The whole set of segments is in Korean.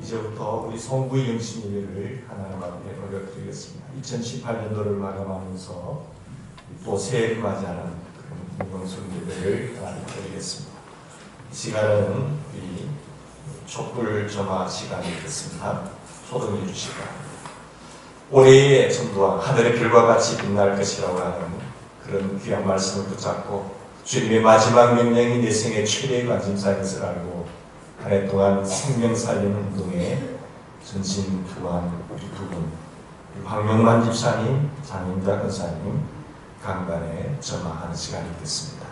이제부터 우리 성부의 영신 예배를 하나님 앞에 올려드리겠습니다. 2018년도를 마감하면서 또 새해를 맞이하는 그런 공동성 예배를 하나님 드리겠습니다. 이 시간은 우리 촛불 점화 시간이겠습니다. 소동해 주시기 바랍니다. 올해의 전도와 하늘의 별과 같이 빛날 것이라고 하는 그런 귀한 말씀을 붙잡고 주님의 마지막 명령이 내 생의 최대의 관심사인 것을 알고 한 해 동안 생명 살리는 운동에 전심투구한 우리 두 분, 황명만 집사님, 장임자 권사님 강단에 점화하는 시간이 있겠습니다.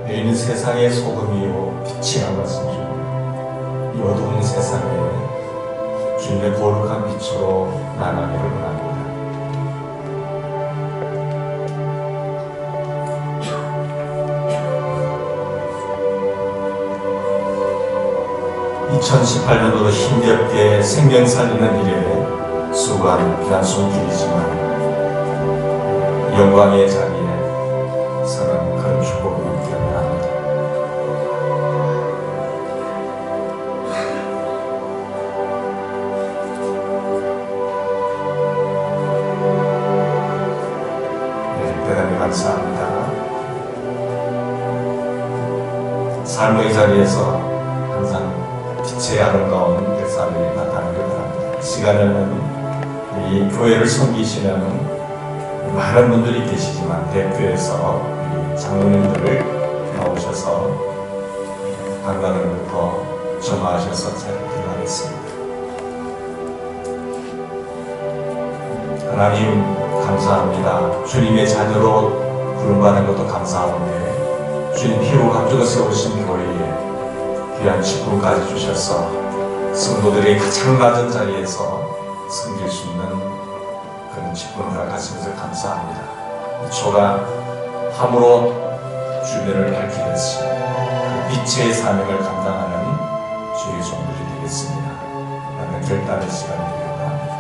너희는 세상의 소금이요 빛이라고 하신 주, 이 어두운 세상에 주님의 거룩한 빛으로 나가기를 원합니다. 2018년도도 힘겹게 생명 살리는 일에 수고한 귀한 손길이지만 영광의 자리에 서는 그런 축복이 있기를 합니다. 네, 대단히 감사합니다. 삶의 자리에서 항상 빛의 아름다운 역사를 나타나길 바랍니다. 시간에는 이 교회를 섬기시는 많은 분들이 계시지만 대표에서 우리 장로님들을 나오셔서 강단으로부터 점화하셔서 잘 기도하겠습니다. 하나님 감사합니다. 주님의 자녀로 부름받는 것도 감사한데 주님 피로 감추어 세우신 교회에 귀한 직분까지 주셔서 성도들이 가장 낮은 자리에서 섬길 수 있는 그런 직분을 가지면서 감사합니다. 이 초가 함으로 주변을 밝히듯이 그 빛의 사명을 감당하는 주의 종들이 되겠습니다. 라는 결단의 시간이 되겠다 합니다.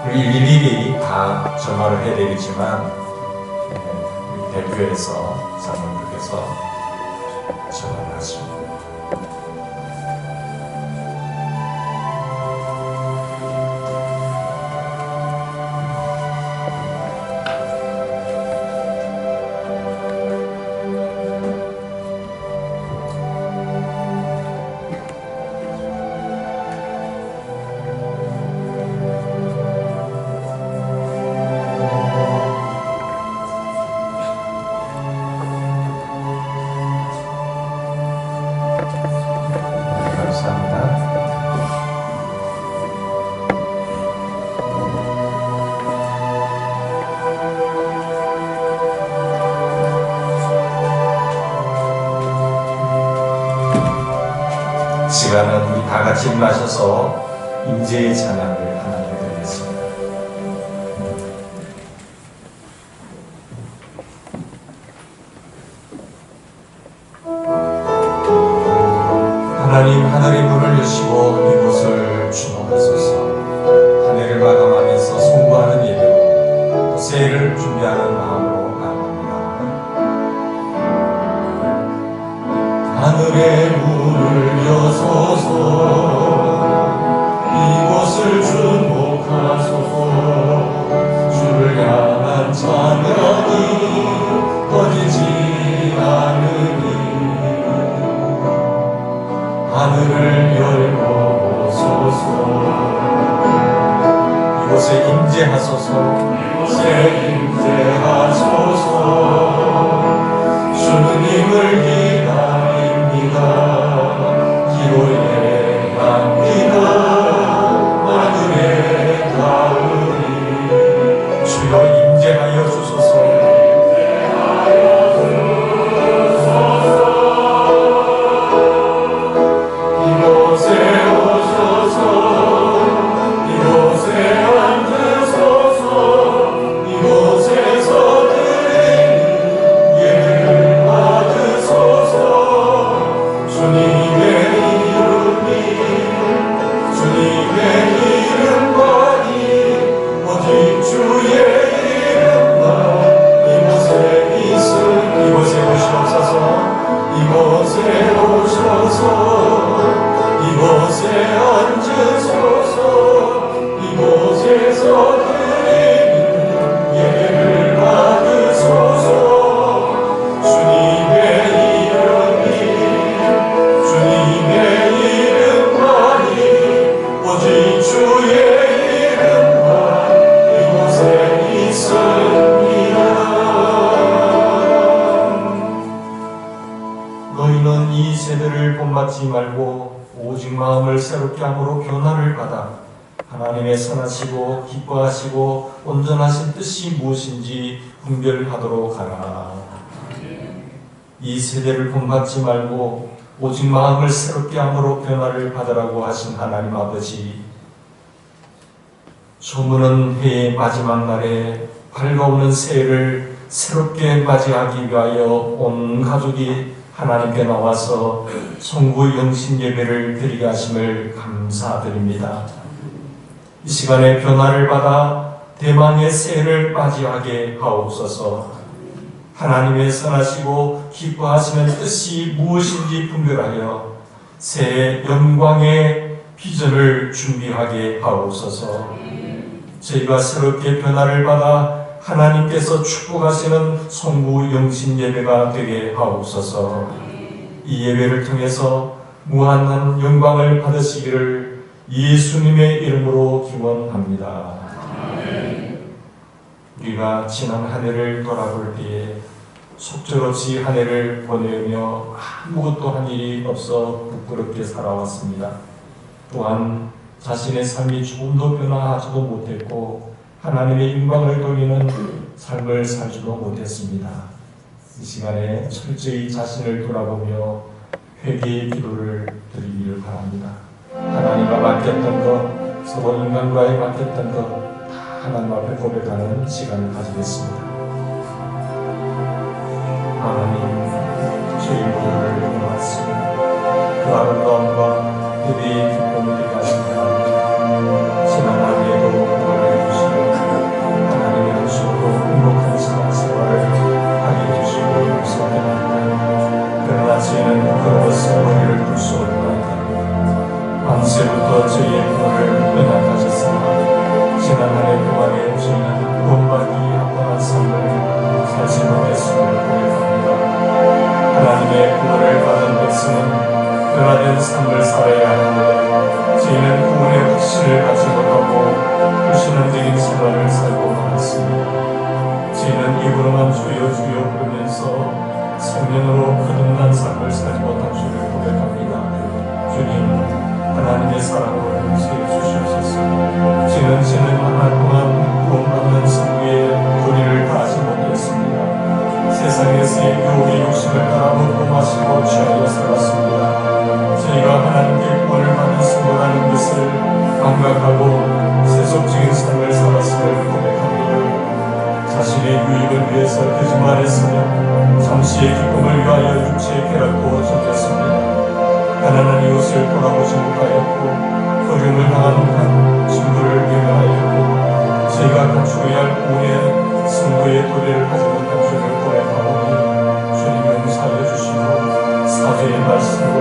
우리 일일이 다 점화를 해야 되겠지만 우리 대표에서 장로님께서 점화를 하십니다. 시간은 우리 다 같이 일어나셔서 임재의 찬양을 하나님께 드리겠습니다. 하나님 하늘의 문을 여시고 이곳을 주목하소서. 한 해를 마감하면서 송구하는 예배로 새해를 준비하는 마음으로 나갑니다. 하늘의 문을 여소서 이곳을 주목하소서 주를 향한 찬양이 꺼지지 않으니 하늘을 열고 오소서 이곳에 임재하소서 이곳에 임재하소서 주님을 기다립니다. 기도의 향기가 하늘에 닿으니 주여 임재하여 주소서 이곳에 오소서 이곳에 앉으소서 이곳에서 드리는 예를 받으소서 주님의 이름만이 오직 주의 이름만 이곳에 오시옵소서 이곳에 오셔서 이곳에 앉으소서 이곳에서 드리는 예를 받으소서 주님의 이름만이 오직 주의 이름만 이곳에 있습니다. 너희는 이 세대를 본받지 말고 오직 마음을 새롭게 함으로 변화를 받아 하나님의 선하시고 기뻐하시고 온전하신 뜻이 무엇인지 분별하도록 하라. 이 세대를 본받지 말고 오직 마음을 새롭게 함으로 변화를 받으라고 하신 하나님 아버지, 조문은 해의 마지막 날에 밝아오는 새해를 새롭게 맞이하기 위하여 온 가족이 하나님께 나와서 성구 영신 예배를 드리게 하심을 감사드립니다. 이 시간에 변화를 받아 대망의 새해를 맞이하게 하옵소서. 하나님의 선하시고 기뻐하시는 뜻이 무엇인지 분별하여 새해 영광의 비전을 준비하게 하옵소서. 저희가 새롭게 변화를 받아 하나님께서 축복하시는 성구 영신 예배가 되게 하옵소서. 이 예배를 통해서 무한한 영광을 받으시기를 예수님의 이름으로 기원합니다. 우리가 지난 한 해를 돌아볼 때에 속절없이 한 해를 보내며 아무것도 한 일이 없어 부끄럽게 살아왔습니다. 또한 자신의 삶이 조금도 변화하지도 못했고 하나님의 영광을 돌리는 삶을 살지도 못했습니다. 이 시간에 철저히 자신을 돌아보며 회개의 기도를 드리기를 바랍니다. 하나님과 맡겼던 것, 서로 인간과의 맡겼던 것 다 하나님 앞에 고백하는 시간을 가지겠습니다. 하나님, 저희 모두를 고맙습니다. 그 아름다움과 예배의 기쁨을 드리게 하십니다. 지난 한 해도 보호해 주시고 하나님의 하심으로 행복한 신앙생활을 하게 해주시고 감사합니다. 그러나 저희는 부끄러워서 머리를 들 수 없나이다. 밤새부터 저희의 꿈을 빼앗가셨으나 지난 한 해 동안에 저희는 본받기 합당한 삶을 살지 못했음을 고백합니다. 하나님의 구원을 받은 백성은 변화된 삶을 살아야 하는데 저희는 구원의 확신을 갖지 못하고 불신앙적인 생활을 살고 말았습니다. 저희는 입으로만 주여 주여 부르면서 성령으로 거듭난 삶을 살지 못한 주를 고백합니다. 주님, 하나님의 사랑으로 용서해 주시옵소서. 저는 한 해 동안 구원받는 성부의 도리를 다하지 못했습니다. 세상에서의 유혹의 욕심을 따라 먹고 마시고 취하여 살았습니다. 저희가 하나님께 구원을 받은 성도라는 것을 망각하고 세속적인 삶을 살았음을 고백합니다. 자신의 유익을 위해서 거짓말했으며 잠시의 기쁨을 위하여 육체의 쾌락도 즐겼습니다. 가난한 이웃을 돌아보지 못하였고 어려움을 당한 친구를 외면하였고 저희가 갖추어야 할 구원의 사죄의 도래를 하지 못한 죄를 고백하오니 주님 용서하여 주시고 사죄의 말씀으로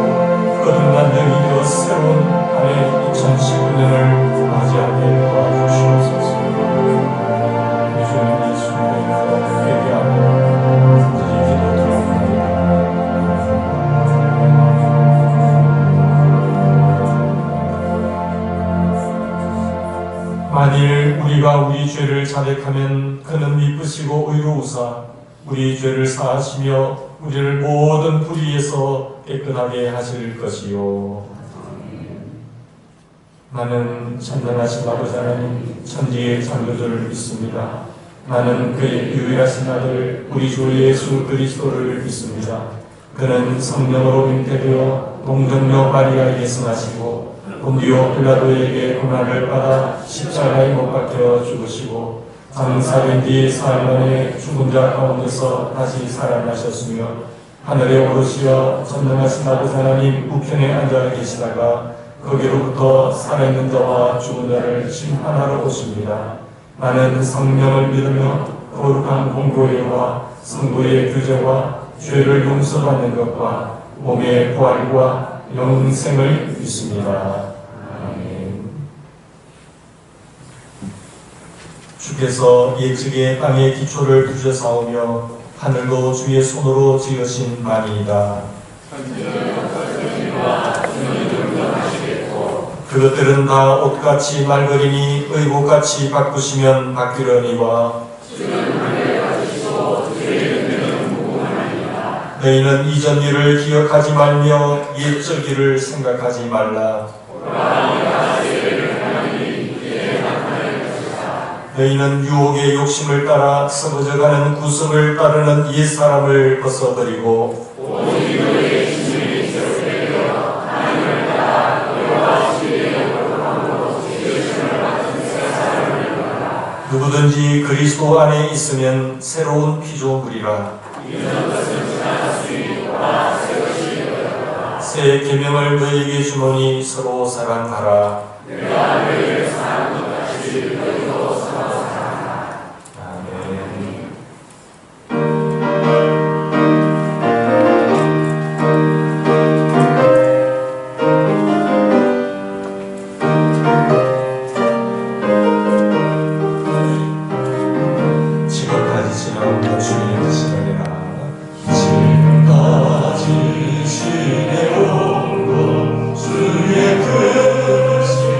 거듭난 영이 되어 새로운 한 해 2015년을 맞이하게 도와주시옵소서. 우리 주님 예수님의 이름으로 회개하고 간절히 기도드립니다. 만일 우리가 우리 죄를 자백하면 그는 미쁘시고 의로우사 우리 죄를 사하시며 우리를 모든 불의에서 깨끗하게 하실 것이요. 나는 전능하신 아버지 하나님 천지의 창조주를 믿습니다. 나는 그의 유일하신 아들 우리 주 예수 그리스도를 믿습니다. 그는 성령으로 잉태되어 동정녀 마리아에게 승하시고 본디오 빌라도에게 고난을 받아 십자가에 못 박혀 죽으시고 장사된 뒤 사흘 만에 죽은 자 가운데서 다시 살아나셨으며 하늘에 오르시어 전능하신 아버지 하나님 우편에 앉아 계시다가 거기로부터 살아있는 자와 죽은 자를 심판하러 오십니다. 나는 성령을 믿으며 거룩한 공교회와 성도의 교제와 죄를 용서받는 것과 몸의 부활과 영생을 믿습니다. 아멘. 주께서 예측의 땅의 기초를 두셔사오며 하늘도 주의 손으로 지으신 바니이다. 그것들은 다 옷같이 맑으리니 의복같이 바꾸시면 바뀌려니와 너희는 이전 일을 기억하지 말며 옛적 일을 생각하지 말라. 너희는 유혹의 욕심을 따라 썩어져가는 구습을 따르는 옛사람을 벗어버리고 누구든지 그리스도 안에 있으면 새로운 피조물이라. 새 계명을 너희에게 주노니 서로 사랑하라. 아멘. 지금까지 지나온 주님의 뜻이라. 지금까지 지내온 것 주의 뜻이라.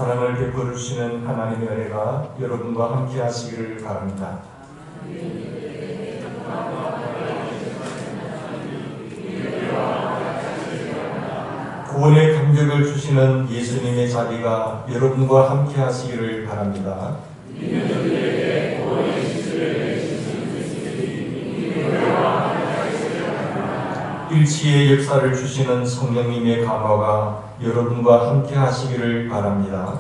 사랑을 베풀어 주시는 하나님의 은혜가 여러분과 함께 하시기를 바랍니다. 구원의 감격을 주시는 예수님의 자비가 여러분과 함께 하시기를 바랍니다. 일치의 역사를 주시는 성령님의 감화가 여러분과 함께 하시기를 바랍니다.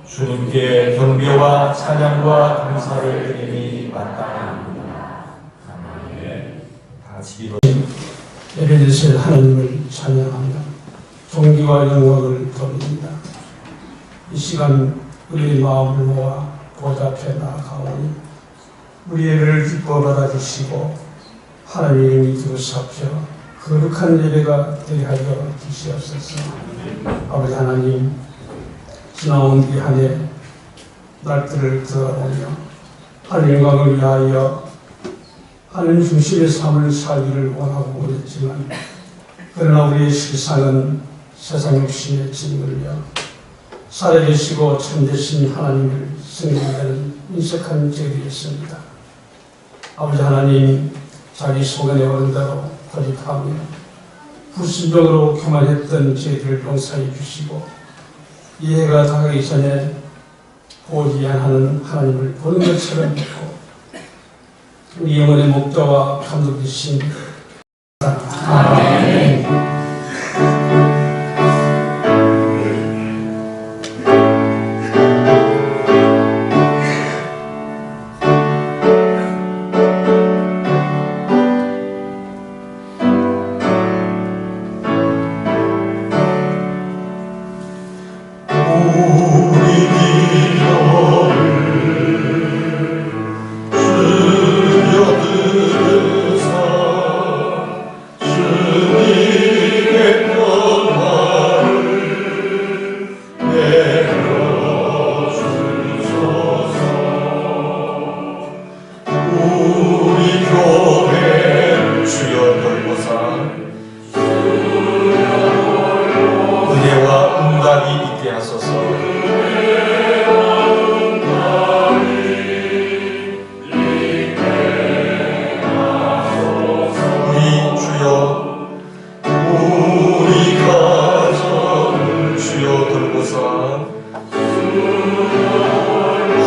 주님께 경배와 찬양과 감사를 드리니 마땅합니다. 아멘. 다 같이 기도. 예배드릴 하나님을 찬양합니다. 존귀와 영광을 돌립니다. 이 시간 우리의 마음을 모아 보좌 앞에 나아가오니 우리의 예배를 기뻐 받아주시고 하나님의 이름이 두루잡혀 거룩한 예배가 되게 하여 주시옵소서. 아버지 하나님, 지나온 이 한 해 날들을 돌아보며 하나님 영광을 위하여 하나님 중심의 삶을 살기를 원하고 그랬지만 그러나 우리의 실상은 세상 욕심에 짓눌려 살아계시고 참되신 하나님을 승리하는 인색한 죄이었습니다. 아버지 하나님, 자기 소견에 오른 대로 고집하며 불순종으로 교만했던 죄들을 용서해 주시고 이해가 다가기 전에 보지하는 하나님을 보는 것처럼 믿고 우리 영혼의 목자와 감독이신 아멘.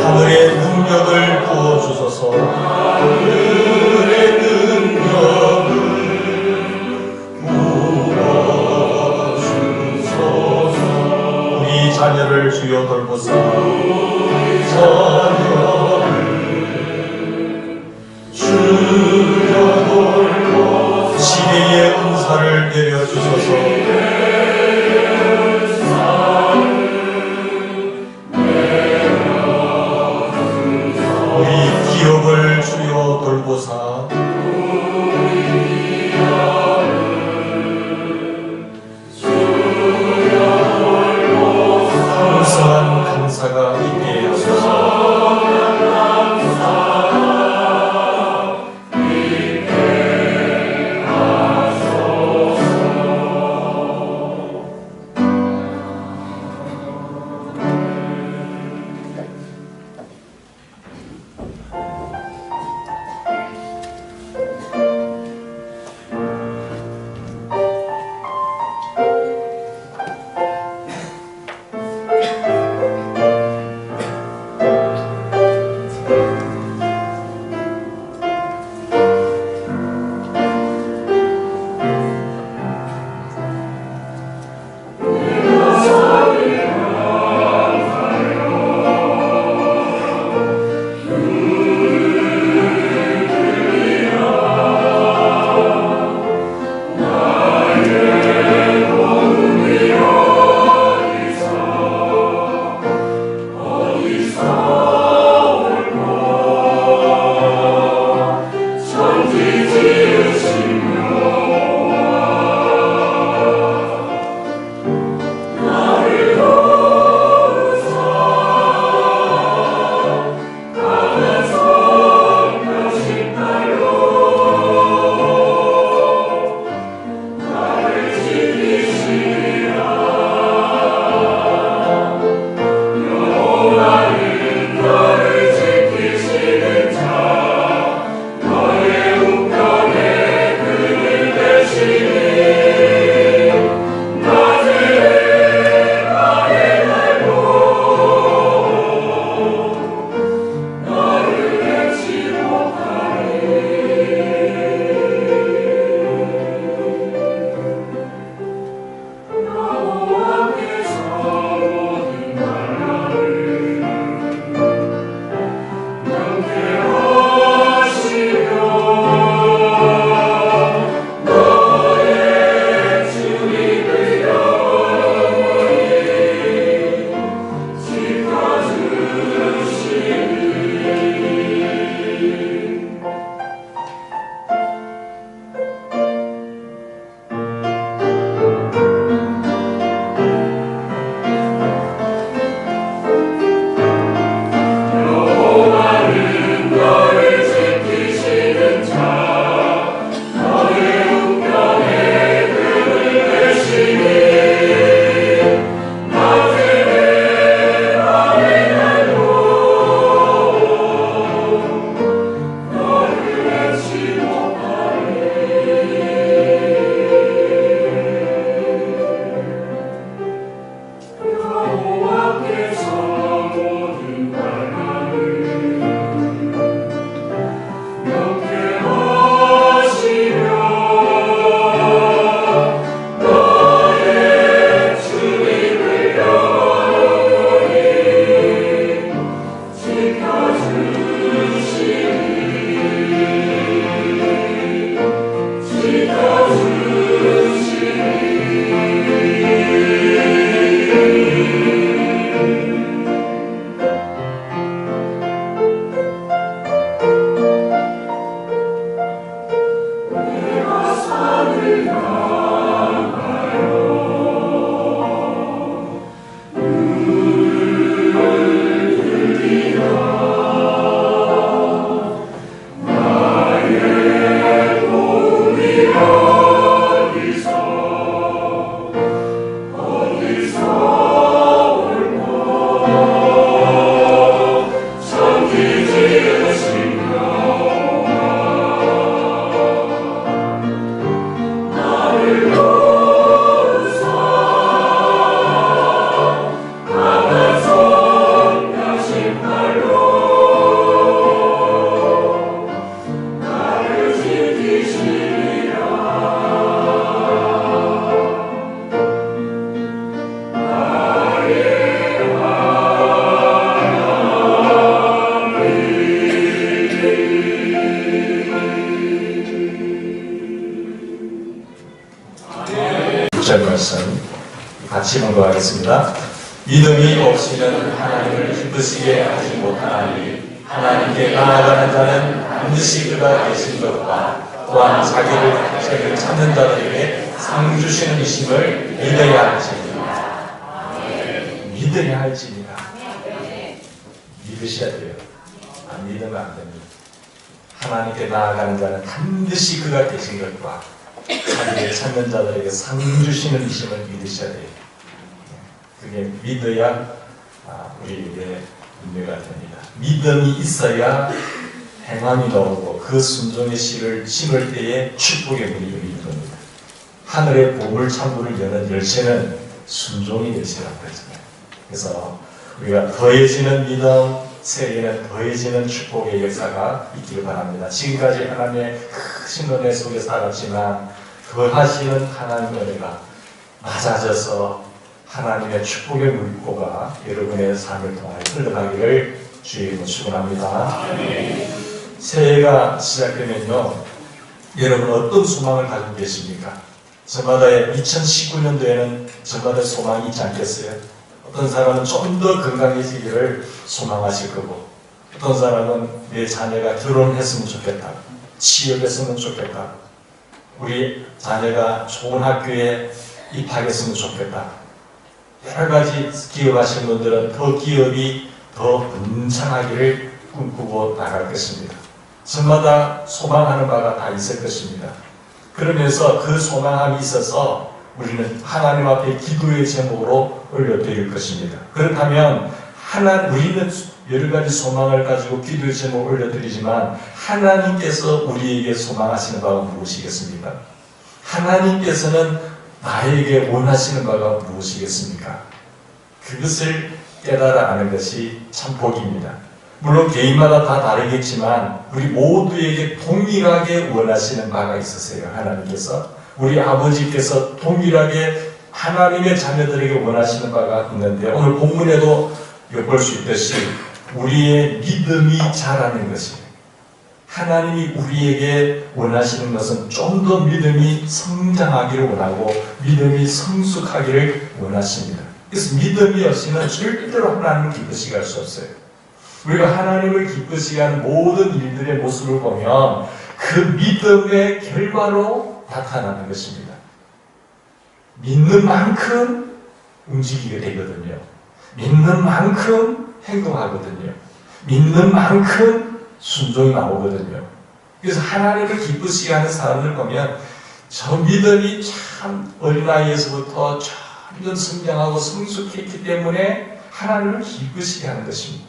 하늘의 능력을 부어주소서. 하늘의 능력을 부어주소서. 우리 자녀를 주여 돌보사. 자녀를 주여 돌보사. 지혜의 은사를 내려주소서. 기업을 주여 돌보사. 풍성한 감사가 있게 하소서. 말씀 같이 공부하겠습니다. 믿음이 없이는 하나님을 기쁘시게 하지 못하나니 하나님께 나아가는 자는 반드시 그가 계신 것과 또한 자기를 찾는 자들에게 상 주시는 이심을 믿어야 할지니라. 믿어야 할지니라. 믿으셔야 돼요. 안 믿으면 안 됩니다. 하나님께 나아가는 자는 반드시 그가 계신 것과 자기를 찾는 자들에게 상 주시는 이심을 믿으셔야 돼요. 그게 믿어야 우리에게 은혜가 됩니다. 믿음이 있어야 행함이 나오고 그 순종의 씨를 심을 때에 축복의 물이 열리는 겁니다. 하늘의 보물 창구를 여는 열쇠는 순종의 열쇠라고 그러잖아요. 그래서 우리가 더해지는 믿음, 세계는 더해지는 축복의 역사가 있기를 바랍니다. 지금까지 하나님의 크신 은혜 속에 살았지만 더하시는 하나님의 은혜가 맞아져서 하나님의 축복의 물고가 여러분의 삶을 통하여 흘러가기를 주의 이름으로 축원합니다. 새해가 시작되면요, 여러분 어떤 소망을 가지고 계십니까? 저마다 2019년도에는 저마다 소망이 있지 않겠어요? 어떤 사람은 좀 더 건강해지기를 소망하실 거고, 어떤 사람은 내 자녀가 결혼했으면 좋겠다, 취업했으면 좋겠다, 우리 자녀가 좋은 학교에 입학했으면 좋겠다. 여러 가지 기업하시는 분들은 더 기업이 더 번창하기를 꿈꾸고 나갈 것입니다. 저마다 소망하는 바가 다 있을 것입니다. 그러면서 그 소망함이 있어서 우리는 하나님 앞에 기도의 제목으로 올려드릴 것입니다. 그렇다면 우리는 여러 가지 소망을 가지고 기도의 제목을 올려드리지만 하나님께서 우리에게 소망하시는 바가 무엇이겠습니까? 하나님께서는 나에게 원하시는 바가 무엇이겠습니까? 그것을 깨달아 아는 것이 참 복입니다. 물론 개인마다 다 다르겠지만 우리 모두에게 동일하게 원하시는 바가 있으세요. 하나님께서, 우리 아버지께서 동일하게 하나님의 자녀들에게 원하시는 바가 있는데, 오늘 본문에도 엿볼 수 있듯이 우리의 믿음이 자라는 것이에요. 하나님이 우리에게 원하시는 것은 좀 더 믿음이 성장하기를 원하고 믿음이 성숙하기를 원하십니다. 그래서 믿음이 없이는 절대로 하나님을 기쁘시게 할 수 없어요. 우리가 하나님을 기쁘시게 하는 모든 일들의 모습을 보면 그 믿음의 결과로 나타나는 것입니다. 믿는 만큼 움직이게 되거든요. 믿는 만큼 행동하거든요. 믿는 만큼 순종이 나오거든요. 그래서 하나님을 기쁘시게 하는 사람들 보면 저 믿음이 참 어린아이에서부터 점점 성장하고 성숙했기 때문에 하나님을 기쁘시게 하는 것입니다.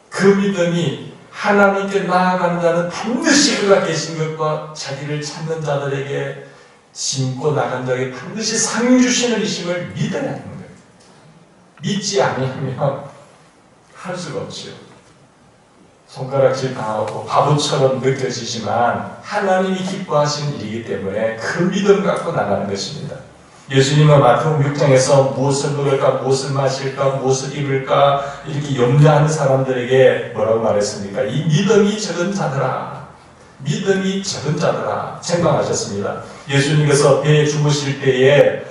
그 믿음이 하나님께 나아가는 자는 반드시 그가 계신 것과 자기를 찾는 자들에게 심고 나간 자에게 반드시 상 주시는 이심을 믿어야 하는 거예요. 믿지 않으면 할 수가 없죠. 손가락질 당하고 바보처럼 느껴지지만 하나님이 기뻐하시는 일이기 때문에 그 믿음 갖고 나가는 것입니다. 예수님은 마태복음 6장에서 무엇을 먹을까, 무엇을 마실까, 무엇을 입을까 이렇게 염려하는 사람들에게 뭐라고 말했습니까? 이 믿음이 적은 자들아, 믿음이 적은 자들아 책망하셨습니다. 예수님께서 배에 주무실 때에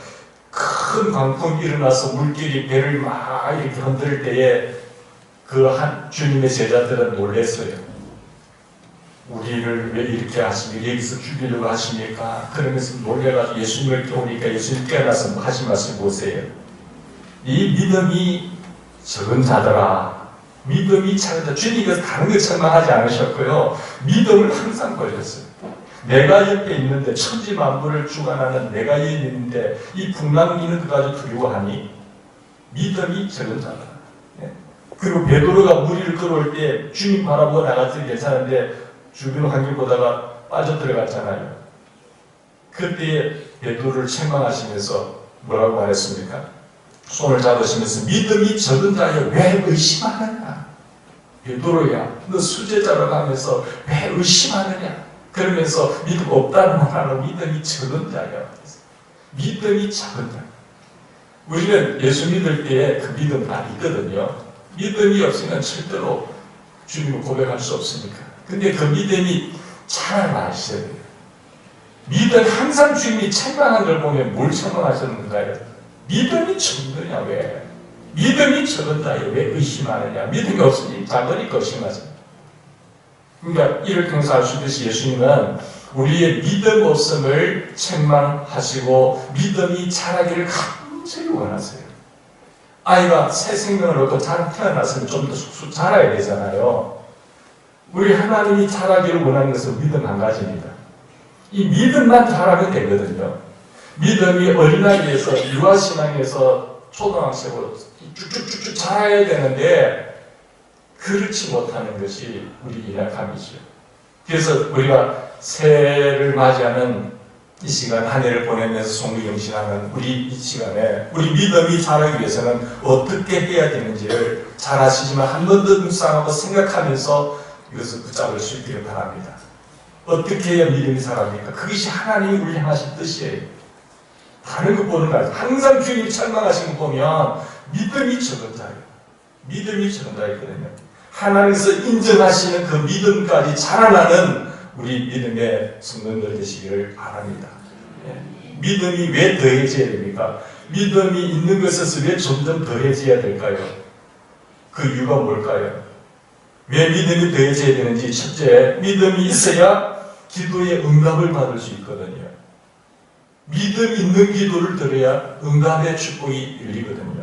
큰 광풍이 일어나서 물길이 배를 막 이렇게 흔들 때에 그 한 주님의 제자들은 놀랐어요. 우리를 왜 이렇게 하십니까? 여기서 죽이려고 하십니까? 그러면서 놀래가지고 예수님을 깨우니까 예수님 깨어나서 하신 말씀 보세요. 이 믿음이 적은 자들아, 믿음이 작은 자. 주님께서 다른 걸 책망하지 않으셨고요. 믿음을 항상 걸렸어요. 내가 옆에 있는데 천지 만물을 주관하는 내가 옆에 있는데 이 풍랑이는 그까지 두려워하니 믿음이 적은 자다. 그리고 베드로가 무리를 끌어올 때 주님 바라보고 나갔을 때 괜찮은데 주변 환경 보다가 빠져 들어갔잖아요. 그때 베드로를 책망하시면서 뭐라고 말했습니까? 손을 잡으시면서 믿음이 적은 자여 왜 의심하느냐? 베드로야, 너 수제자라고 하면서 왜 의심하느냐? 그러면서 믿음 없다는 말하는 믿음이 적은 자여. 믿음이 작은 자. 우리는 예수 믿을 때에 그 믿음 다 있거든요. 믿음이 없으면 절대로 주님을 고백할 수 없으니까. 근데 그 믿음이 잘 있어야 돼요. 믿음 항상 주님이 책망한 걸 보면 뭘 책망하셨는가요? 믿음이 적느냐 왜? 믿음이 적은 자여 왜 의심하느냐? 믿음이 없으니 작으니까 의심하죠. 그러니까 이를 통해서 알 수 있듯이 예수님은 우리의 믿음 없음을 책망하시고 믿음이 자라기를 간절히 원하세요. 아이가 새 생명을 얻고 태어났으면 좀 더 쑥쑥 자라야 되잖아요. 우리 하나님이 자라기를 원하는 것은 믿음 한 가지입니다. 이 믿음만 자라면 되거든요. 믿음이 어린아이에서 유아신앙에서 초등학생으로 쭉쭉쭉쭉 자라야 되는데 그렇지 못하는 것이 우리 연약함이죠. 그래서 우리가 새해를 맞이하는 이 시간 한 해를 보내면서 송구영신하는 우리 이 시간에 우리 믿음이 자라기 위해서는 어떻게 해야 되는지를 잘 아시지만 한 번 더 묵상하고 생각하면서 이것을 붙잡을 수 있기를 바랍니다. 어떻게 해야 믿음이 자랍니까? 그것이 하나님이 우리 향하신 뜻이에요. 다른 것 보는 거 아니에요. 항상 주님이 책망하신 거 보면 믿음이 적은 자예요. 믿음이 적은 자이거든요. 하나님께서 인정하시는 그 믿음까지 자라나는 우리 믿음의 성도들 되시기를 바랍니다. 믿음이 왜 더해져야 됩니까? 믿음이 있는 것에서 왜 점점 더해져야 될까요? 그 이유가 뭘까요? 왜 믿음이 더해져야 되는지, 첫째, 믿음이 있어야 기도의 응답을 받을 수 있거든요. 믿음 있는 기도를 드려야 응답의 축복이 열리거든요.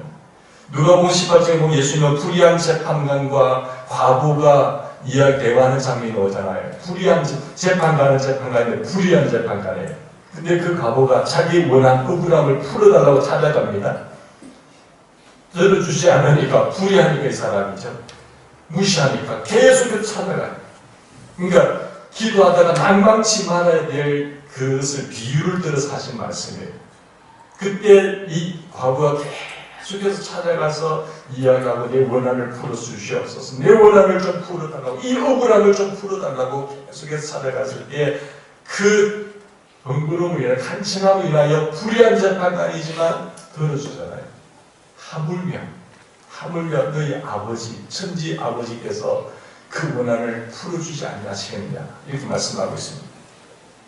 누가복음 18장에 보면 예수님은 불의한 재판관과 과부가 대화하는 장면이 나오잖아요. 불의한 재판관인데 불의한 재판관이에요. 근데 그 과부가 자기 원한 억울함을 풀어달라고 찾아갑니다. 들어주지 않으니까 불의하니까 이 사람이죠. 무시하니까 계속 찾아가요. 그러니까 기도하다가 낭망치 말아야 될 그것을 비유를 들어서 하신 말씀이에요. 그때 이 과부가 계속해서 찾아가서 이야기하고 내 원한을 풀어주시옵소서. 내 원한을 좀 풀어달라고, 이 억울함을 좀 풀어달라고 계속해서 찾아갔을 때 그 번거로움으로 인하여 간청함으로 인하여 불의한 재판관이지만 들어주잖아요. 하물며 너희 아버지, 천지 아버지께서 그 원한을 풀어주지 아니하시겠느냐 이렇게 말씀하고 있습니다.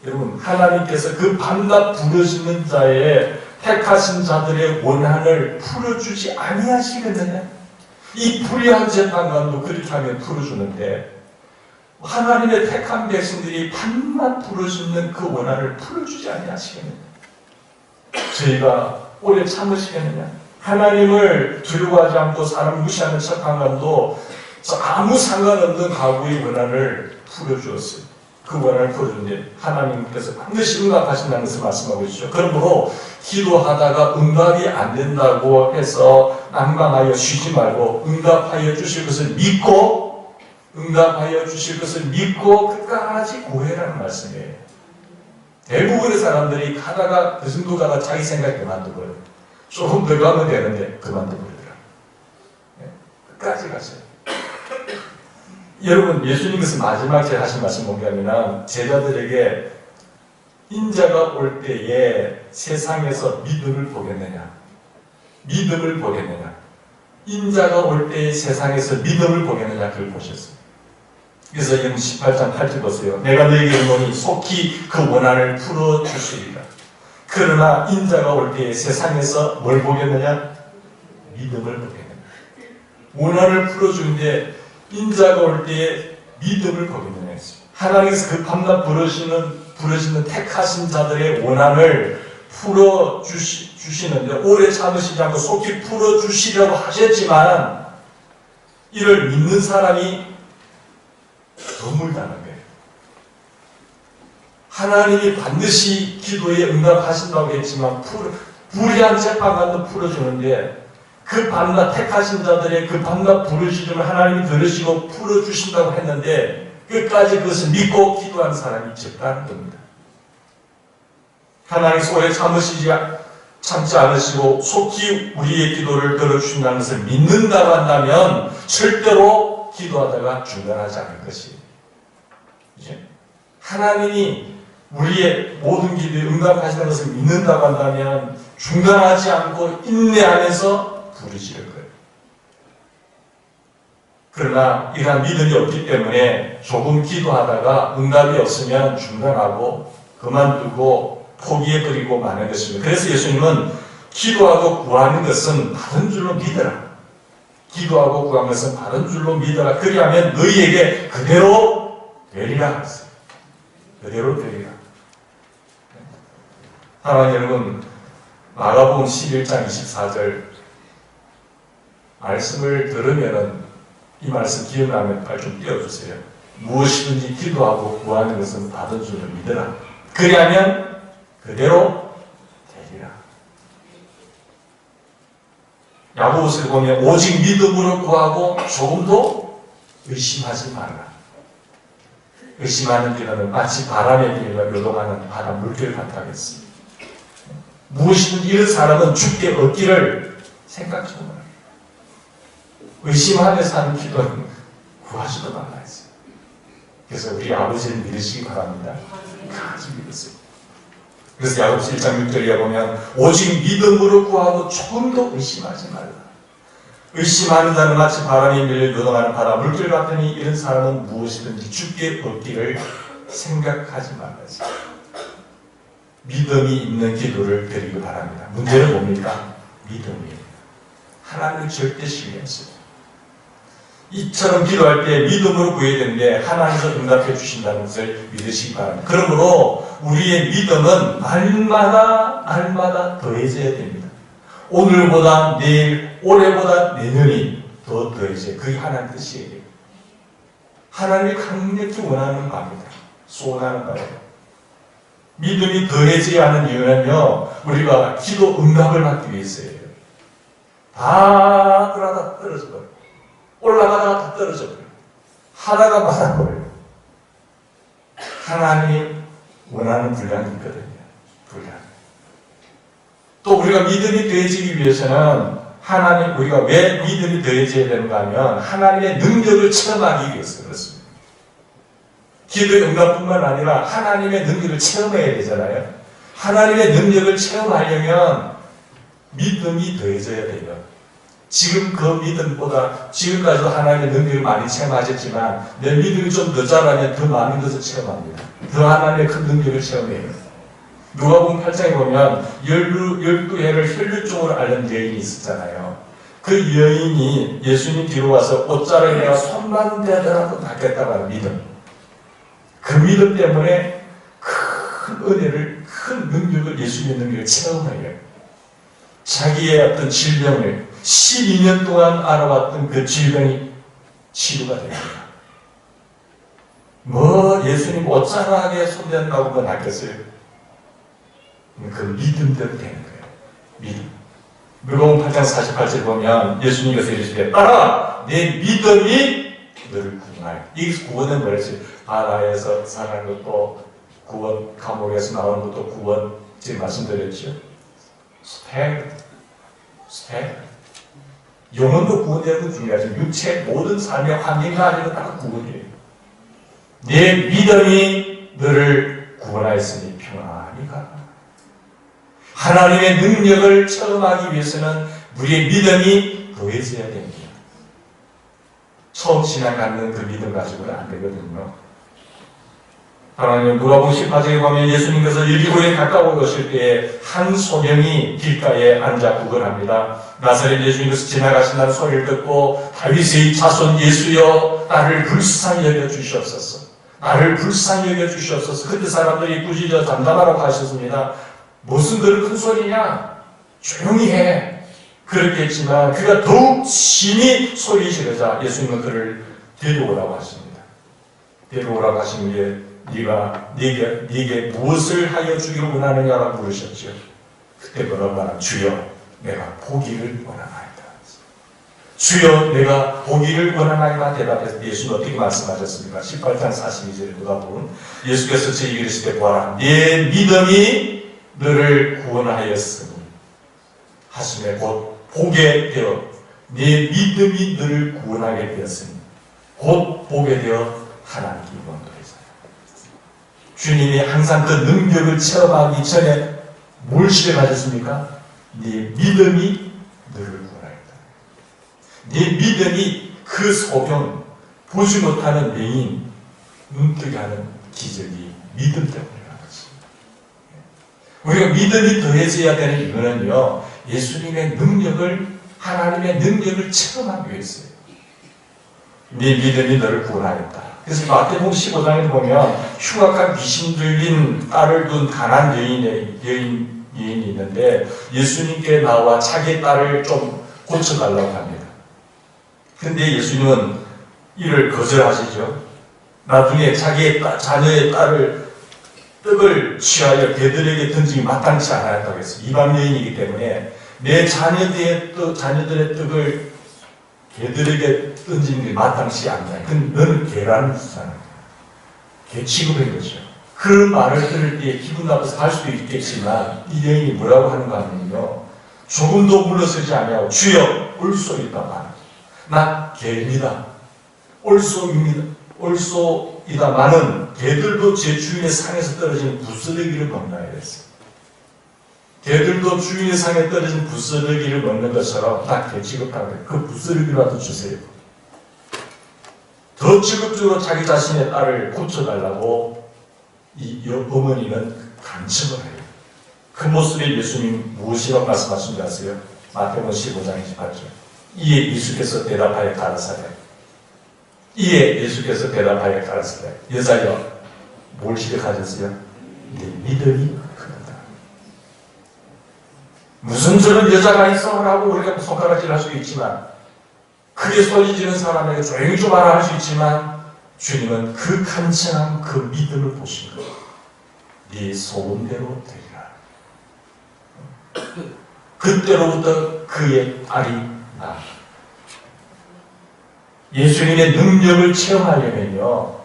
여러분, 하나님께서 그 반납 부르시는 자의 택하신 자들의 원한을 풀어주지 아니하시겠느냐? 이 불의한 재판관도 그렇게 하면 풀어주는데 하나님의 택한 백성들이 반납 부르시는 그 원한을 풀어주지 아니하시겠느냐? 저희가 오래 참으시겠느냐? 하나님을 두려워하지 않고 사람 무시하는 재판관도 아무 상관없는 과부의 원한을 풀어주었어요. 그 원한을 풀어주는데 하나님께서 반드시 응답하신다는 것을 말씀하고 있죠. 그러므로 기도하다가 응답이 안 된다고 해서 낭망하여 쉬지 말고 응답하여 주실 것을 믿고 끝까지 구해라는 말씀이에요. 대부분의 사람들이 가다가 그 정도 가다 자기 생각에 그만둬버려요. 조금 더 가면 되는데 그만둬버리더라고요. 끝까지 가세요. 여러분, 예수님께서 마지막에 하신 말씀 뭐냐면 제자들에게 인자가 올 때에 세상에서 믿음을 보겠느냐? 인자가 올 때에 세상에서 믿음을 보겠느냐? 그걸 보셨어요. 그래서 18장 8절 보세요. 내가 너에게 이르노니 속히 그 원한을 풀어주시리라. 그러나 인자가 올 때에 세상에서 뭘 보겠느냐? 믿음을 보겠느냐. 원한을 풀어주는데 인자가 올 때에 믿음을 보겠느냐 했어요. 하나님께서 그 밤낮 부르시는 택하신 자들의 원한을 풀어주시는데 오래 참으시지 않고 속히 풀어주시려고 하셨지만 이를 믿는 사람이 거물다는 거예요. 하나님이 반드시 기도에 응답하신다고 했지만 불의한 재판관도 풀어주는데 그 밤낮 택하신 자들의 그 밤낮 부르짖음을 하나님이 들으시고 풀어주신다고 했는데 끝까지 그것을 믿고 기도하는 사람이 적다는 겁니다. 하나님께서 오래 참지 않으시고 속히 우리의 기도를 들어주신다는 것을 믿는다고 한다면 절대로 기도하다가 중단하지 않을 것이에요. 하나님이 우리의 모든 기도에 응답하시는 것을 믿는다고 한다면 중단하지 않고 인내하면서 부르짖을 거예요. 그러나 이러한 믿음이 없기 때문에 조금 기도하다가 응답이 없으면 중단하고 그만두고 포기해버리고 마는 것입니다. 그래서 예수님은 기도하고 구하는 것은 바른 줄로 믿어라. 기도하고 구하는 것은 바른 줄로 믿어라. 그리하면 너희에게 그대로 되리라. 그대로 되리라. 사랑하는 여러분, 마가복음 11장 24절 말씀을 들으면 이 말씀 기억나면 빨리 좀 띄워주세요. 무엇이든지 기도하고 구하는 것은 받은 줄로 믿어라. 그리하면 그대로 되리라. 야고보서에 보면 오직 믿음으로 구하고 조금도 의심하지 말라. 의심하는 기도는 마치 바람에 빌려 요동하는 바람 물결 같다겠습니다. 무엇이든지 이런 사람은 죽게 얻기를 생각지도 말아요. 의심하면서 하는 기도는 구하지도 말라 했어요. 그래서 우리 아버지를 믿으시기 바랍니다. 같이 믿으세요. 그래서 야고보서 1장 6절에 보면 오직 믿음으로 구하고 조금도 의심하지 말라. 의심하는 자는 마치 바람에 밀려 요동하는 바람 물결 같으니 이런 사람은 무엇이든지 죽게 얻기를 생각하지 말라 했어요. 믿음이 있는 기도를 드리기 바랍니다. 문제는 뭡니까? 믿음이에요. 하나님을 절대 신뢰하세요. 이처럼 기도할 때 믿음으로 구해야 되는데 하나님께서 응답해 주신다는 것을 믿으시기 바랍니다. 그러므로 우리의 믿음은 날마다 더해져야 됩니다. 오늘보다 내일, 올해보다 내년이 더 더해져야 그게 하나님 뜻이에요. 하나님이 강력히 원하는 바입니다. 소원하는 바예요. 믿음이 더해져야 하는 이유는요, 우리가 기도 응답을 받기 위해서예요. 다 그러다 떨어져 버려요. 올라가다가 다 떨어져 버려요. 하다가 말아버려요. 하나님이 원하는 분량이 있거든요. 분량. 또 우리가 믿음이 더해지기 위해서는 우리가 왜 믿음이 더해져야 되는가 하면 하나님의 능력을 체험하기 위해서 그렇습니다. 기도의 응답뿐만 아니라 하나님의 능력을 체험해야 되잖아요. 하나님의 능력을 체험하려면 믿음이 더해져야 돼요. 지금 그 믿음보다 지금까지도 하나님의 능력을 많이 체험하셨지만 내 믿음이 좀 더 자라면 더 많은 것을 체험합니다. 더 하나님의 큰 능력을 체험해요. 누가복음 8장에 보면 12해를 혈류증으로 앓는 여인이 있었잖아요. 그 여인이 예수님 뒤로 와서 옷자락에 내가 손만 대더라도 낫겠다고 하는 믿음. 그 믿음 때문에 큰 은혜를, 큰 능력을, 예수님의 능력을 체험해요. 자기의 어떤 질병을 12년 동안 알아왔던 그 질병이 치료가 됩니다. 예수님 옷자락에 손댄다고 뭐 낫겠어요? 그 믿음대로 되는 거예요. 믿음. 누가복음 8장 48절 보면 예수님께서 이르시되 따라 내 믿음이 너를 구원하여. 이 구원은 뭐랬어요? 바다에서 사는 것도 구원, 감옥에서 나오는 것도 구원. 지금 말씀드렸죠. 스펙. 영혼도 구원되는 건 중요하죠. 육체 모든 삶의 환경과 아니면 다 구원이에요. 내 믿음이 너를 구원하였으니 평안히 가라. 하나님의 능력을 체험하기 위해서는 우리의 믿음이 더해져야 됩니다. 처음 신앙 갖는 그 믿음 가지고는 안 되거든요. 하나님 누가복음 18장에 보면 예수님께서 여리고에 가까워 오실 때에 한 소경이 길가에 앉아 구걸합니다. 나사렛 예수님께서 지나가신다는 소리를 듣고 다윗의 자손 예수여 나를 불쌍히 여겨 주시옵소서. 나를 불쌍히 여겨 주시옵소서. 그때 사람들이 꾸짖어 담담하라고 하셨습니다. 무슨 그런 큰 소리냐? 조용히 해. 그렇게 했지만 그가 더욱 심히 소리 지르자 예수님은 그를 데려오라고 하십니다. 데려오라고 하신 게 네게 무엇을 하여 주기를 원하느냐라고 물으셨죠. 그때 뭐라고 하나? 주여 내가 보기를 원하나이다. 주여 내가 보기를 원하나이다 대답해서 예수는 어떻게 말씀하셨습니까? 18장 42절에 누가복음 예수께서 저에게 이르시되 보아라 네 믿음이 너를 구원하였으니 하심에 곧 보게 되어 네 믿음이 너를 구원하게 되었으니 곧 보게 되어 하나님께 원하였으니 주님이 항상 그 능력을 체험하기 전에 뭘 시켜가셨습니까? 네 믿음이 너를 구원하였다. 네 믿음이 그 소경, 보지 못하는 맹인, 눈뜨게 하는 기적이 믿음 때문이라는 것입니다. 우리가 믿음이 더해져야 되는 이유는요, 예수님의 능력을, 하나님의 능력을 체험하기 위해서요. 네 믿음이 너를 구원하였다. 그래서 마태복음 15장에 보면 흉악한 귀신 들린 딸을 둔 가난 여인이 있는데 예수님께 나와 자기의 딸을 좀 고쳐달라고 합니다. 그런데 예수님은 이를 거절하시죠. 나중에 자기의 자녀의 딸을 떡을 취하여 개들에게 던지기 마땅치 않았다고 했어요. 이방 여인이기 때문에 내 자녀들의 떡을 개들에게 던지는 게 마땅치 않다. 근데 너는 개라는 뜻이잖아. 개 취급한 거죠. 그 말을 들을 때 기분 나빠서 갈 수도 있겠지만 이 여인이 뭐라고 하는가 하면요. 조금도 물러서지 아니하고 주여 올소이다만 나 개입니다. 올소이다마는 개들도 제 주인의 상에서 떨어지는 부스러기를 먹나야 했어요. 개들도 주인의 상에 떨어진 부스러기를 먹는 것처럼 딱 개 취급하고 그 부스러기라도 주세요. 더 직업적으로 자기 자신의 딸을 고쳐달라고 이 어머니는 간청을 해요. 그 모습에 예수님 무엇이라고 말씀하신 줄 아세요? 마태복음 15장 28절. 이에 예수께서 대답하여 가라사대. 여자여 뭘 시작하셨어요? 네 믿음이 크다. 무슨 저런 여자가 있어라고 우리가 손가락질 할 수 있지만 크게 소리 지르는 사람에게 조용히 좀 하라 할 수 있지만 주님은 그 간청한 그 믿음을 보신 거예요. 네 소원대로 되리라. 그때로부터 그의 딸이 나. 예수님의 능력을 체험하려면요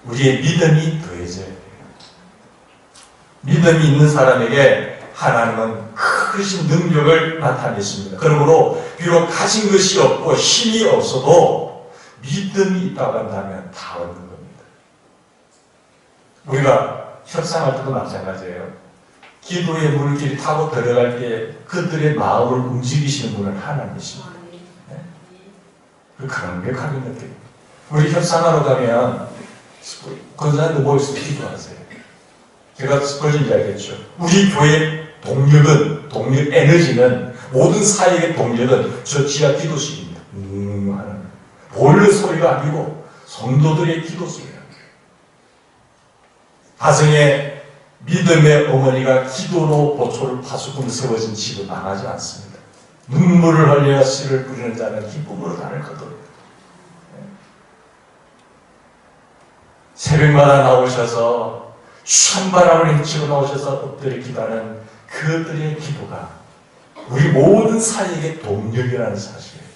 우리의 믿음이 더해져야 돼요. 믿음이 있는 사람에게 하나님은 크신 능력을 나타내십니다. 그러므로 비록 가진 것이 없고 힘이 없어도 믿음이 있다고 한다면 다 얻는 겁니다. 우리가 협상할 때도 마찬가지예요. 기도의 물길을 타고 들어갈 때 그들의 마음을 움직이시는 분은 하나님이십니다. 그 강력하게 느껴요. 우리 협상하러 가면 권사님들 모여서 기도하세요. 제가 그런지 알겠죠. 우리 교회 동력 에너지는 모든 사역의 동력은 저 지하 기도실입니다. 하는 보일러 소리가 아니고 성도들의 기도 소리입니다. 가정에 믿음의 어머니가 기도로 보초를 파수꾼 세워진 집은 망하지 않습니다. 눈물을 흘려 씨를 뿌리는 자는 기쁨으로 단을 거두리라. 새벽마다 나오셔서 찬바람을 헤치고 나오셔서 엎드려 기도하는 그들의 기도가 우리 모든 사역의 동력이라는 사실이에요.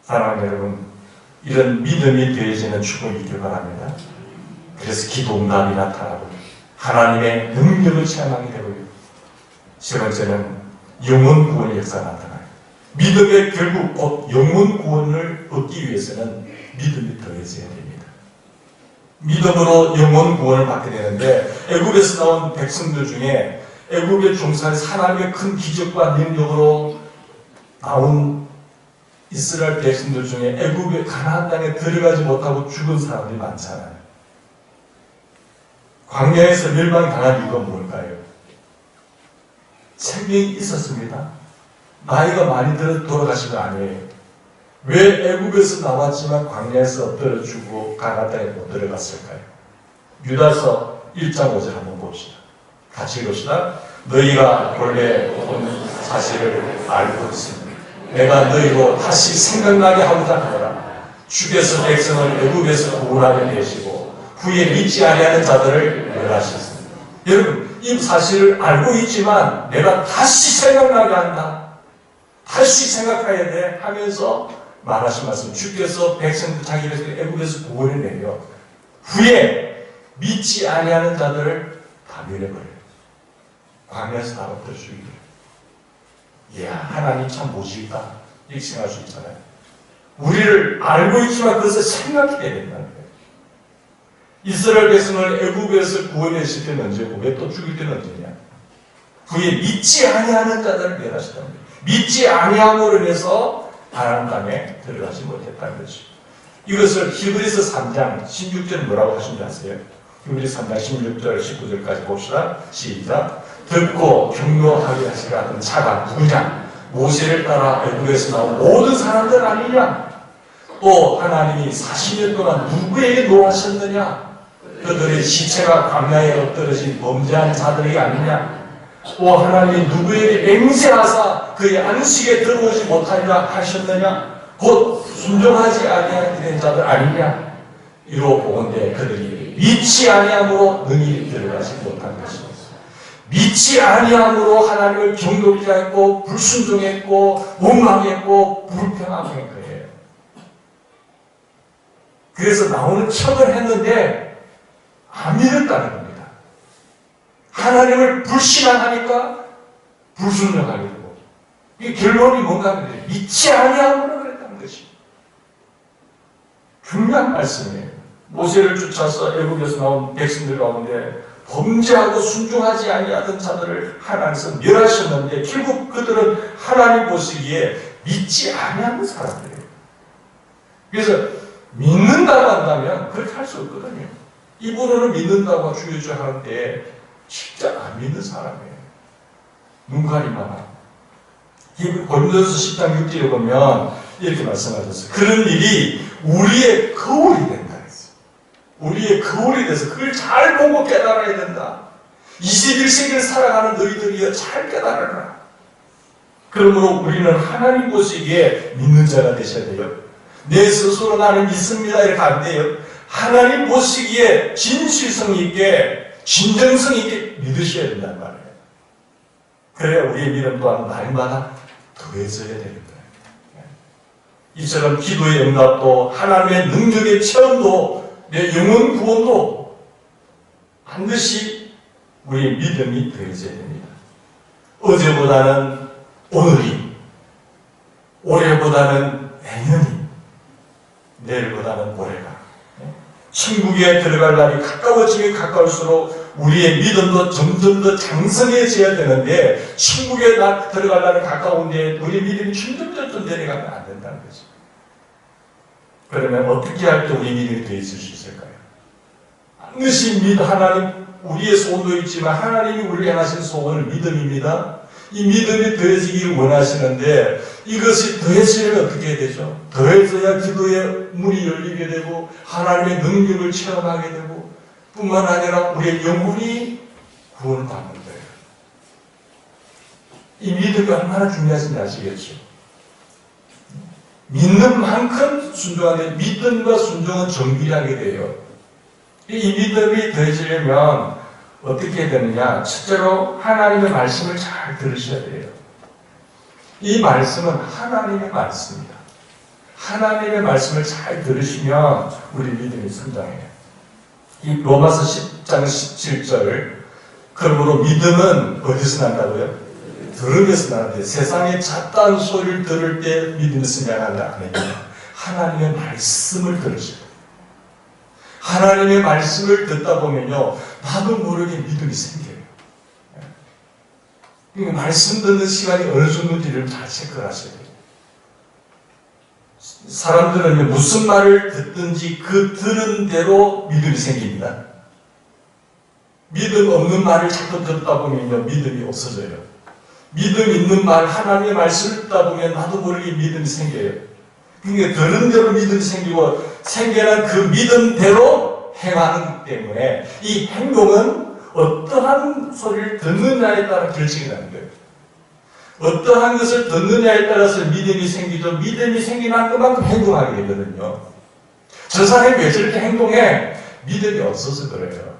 사랑하는 여러분, 이런 믿음이 되어지는 축복이 있길 바랍니다. 그래서 기도 응답이 나타나고 하나님의 능력을 체험하게 되고요. 세 번째는 영혼 구원의 역사가 나타나요. 믿음의 결국 곧 영혼 구원을 얻기 위해서는 믿음이 더해져야 됩니다. 믿음으로 영혼 구원을 받게 되는데 애굽에서 나온 백성들 중에 애굽의 종살이 하나님의 큰 기적과 능력으로 나온 이스라엘 백성들 중에 애굽의 가나안 땅에 들어가지 못하고 죽은 사람들이 많잖아요. 광야에서 멸망당한 이유가 뭘까요? 생명이 있었습니다. 나이가 많이 들어 돌아가신 거 아니에요. 왜 애굽에서 나왔지만 광야에서 엎드려 죽고 가나안 땅에 못 들어갔을까요? 유다서 1장 5절 한번 봅시다. 같이 읽읍시다. 너희가 본래 본 사실을 알고 있습니다. 내가 너희로 다시 생각나게 하고자 하노라. 주께서 백성을 애굽에서 구원하게 되시고 후에 믿지 아니하는 자들을 멸하셨습니다. 여러분, 이 사실을 알고 있지만 내가 다시 생각나게 한다. 다시 생각해야 돼 하면서 말하신 말씀. 주께서 백성들 자기 백성을 애굽에서 구원해내려 후에 믿지 아니하는 자들을 다 멸해버려요. 광야에서 다 엎드려 죽이고. 이야, 하나님 참 모질다. 이렇게 생각할 수 있잖아요. 우리를 알고 있지만 그것을 생각해야 된다는 거예요. 이스라엘 백성을 애굽에서 구원했을 때는 언제고 왜 또 죽일 때는 언제냐? 그에 믿지 아니하는 자들을 멸하시다는 거예요. 믿지 아니함으로 인해서 하나님 땅에 들어가지 못했다는 것이. 이것을 히브리서 3장 16절 뭐라고 하신지 아세요? 히브리서 3장 16절 19절까지 봅시다. 시작. 듣고 경노하게 하시라 하던 자가 누구냐? 모세를 따라 애굽에서 나온 모든 사람들 아니냐? 또 하나님이 40년 동안 누구에게 노하셨느냐? 그들의 시체가 광야에 엎드러진 범죄한 자들이 아니냐? 또 하나님이 누구에게 맹세하사 그의 안식에 들어오지 못하리라 하셨느냐? 곧 순종하지 아니하는 자들 아니냐? 이로 보건대 그들이 믿지 아니함으로 능히 들어가지 못한 것입니다. 믿지 아니함으로 하나님을 경외하지 않고 불순종했고 원망했고 불평하게 한 거예요. 그래서 나오는 척을 했는데 안 믿었다는 겁니다. 하나님을 불신앙하니까 불순종하게 되고 이 결론이 뭔가 하면 믿지 아니함으로 그랬다는 것이 중요한 말씀이에요. 모세를 쫓아서 애굽에서 나온 백성들 가운데 범죄하고 순종하지 아니하던 자들을 하나님께서 멸하셨는데 결국 그들은 하나님 보시기에 믿지 아니하는 사람들이에요. 그래서 믿는다고 한다면 그렇게 할 수 없거든요. 입으로는 믿는다고 주여주 하는데 진짜 안 믿는 사람이에요. 눈 가리마나. 고린도서 10장 6절에 보면 이렇게 말씀하셨어요. 그런 일이 우리의 거울이 된다. 우리의 거울이 돼서 그걸 잘 보고 깨달아야 된다. 21세기를 살아가는 너희들이여 잘 깨달아라. 그러므로 우리는 하나님 보시기에 믿는 자가 되셔야 돼요. 내 스스로 나는 믿습니다 이렇게 안 돼요. 하나님 보시기에 진실성 있게 진정성 있게 믿으셔야 된단 말이에요. 그래야 우리의 믿음 또한 날마다 더해져야 되는 거예요. 이처럼 기도의 응답도 하나님의 능력의 체험도 내 영혼 구원도 반드시 우리의 믿음이 더해져야 됩니다. 어제보다는 오늘이, 올해보다는 내년이, 내일보다는 모레가. 천국에 들어갈 날이 가까워지면 가까울수록 우리의 믿음도 점점 더 장성해져야 되는데 천국에 들어갈 날이 가까운데 우리의 믿음이 점점 내려가면 안 된다는 거죠. 그러면 어떻게 할 때 우리 믿음이 더해질 수 있을까요? 반드시 하나님, 우리의 소원도 있지만 하나님이 우리를 향하신 소원은 믿음입니다. 이 믿음이 더해지기를 원하시는데 이것이 더해지려면 어떻게 해야 되죠? 더해져야 기도의 문이 열리게 되고 하나님의 능력을 체험하게 되고 뿐만 아니라 우리의 영혼이 구원을 받는 거예요. 이 믿음이 얼마나 중요한지 아시겠죠? 믿는 만큼 순종하는데 믿음과 순종은 정비하게 돼요. 이 믿음이 더해지려면 어떻게 되느냐? 첫째로 하나님의 말씀을 잘 들으셔야 돼요. 이 말씀은 하나님의 말씀입니다. 하나님의 말씀을 잘 들으시면 우리 믿음이 성장해요. 이 로마서 10장 17절 그러므로 믿음은 어디서 난다고요? 들으면서 나는데 세상의 잡다한 소리를 들을 때 믿음이 성장한다. 하나님의 말씀을 들으셔야 돼요. 하나님의 말씀을 듣다 보면요, 나도 모르게 믿음이 생겨요. 말씀 듣는 시간이 어느 정도인지를 잘 체크를 하셔야 돼요. 사람들은 무슨 말을 듣든지 그 들은 대로 믿음이 생깁니다. 믿음 없는 말을 자꾸 듣다 보면 믿음이 없어져요. 믿음 있는 말, 하나님의 말씀을 듣다 보면 나도 모르게 믿음이 생겨요. 그러니까 들은 대로 믿음이 생기고 생겨난 그 믿음대로 행하는 때문에 이 행동은 어떠한 소리를 듣느냐에 따라 결정이 나는 거예요. 어떠한 것을 듣느냐에 따라서 믿음이 생기죠. 믿음이 생기면 그만큼 행동하게 되거든요. 저 사람이 왜 저렇게 행동해? 믿음이 없어서 그래요.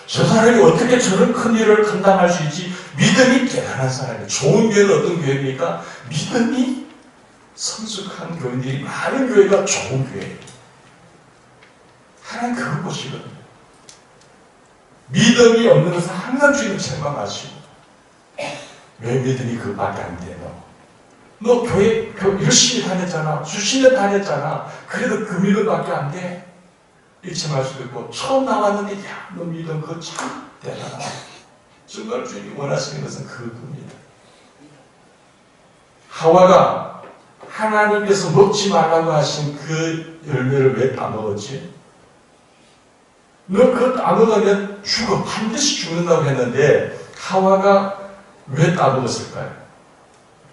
저 사람이 어떻게 저런 큰 일을 감당할 수 있지? 믿음이 대단한 사람이에요. 좋은 교회는 어떤 교회입니까? 믿음이 성숙한 교인들이 많은 교회가 좋은 교회예요. 하나님 그걸 보시거든요. 믿음이 없는 것은 항상 주님을 책망하시고 왜 믿음이 그밖에 안 돼? 너 교회 열심히 다녔잖아. 수십 년 다녔잖아. 그래도 그 믿음밖에 안 돼. 일침할 수도 있고 처음 나왔는데 야, 너 믿음 그거 참 대단하다. 정말 주님이 원하시는 것은 그겁니다. 하와가 하나님께서 먹지 말라고 하신 그 열매를 왜 따먹었지? 너 그거 따먹으면 죽어. 반드시 죽는다고 했는데 하와가 왜 따먹었을까요?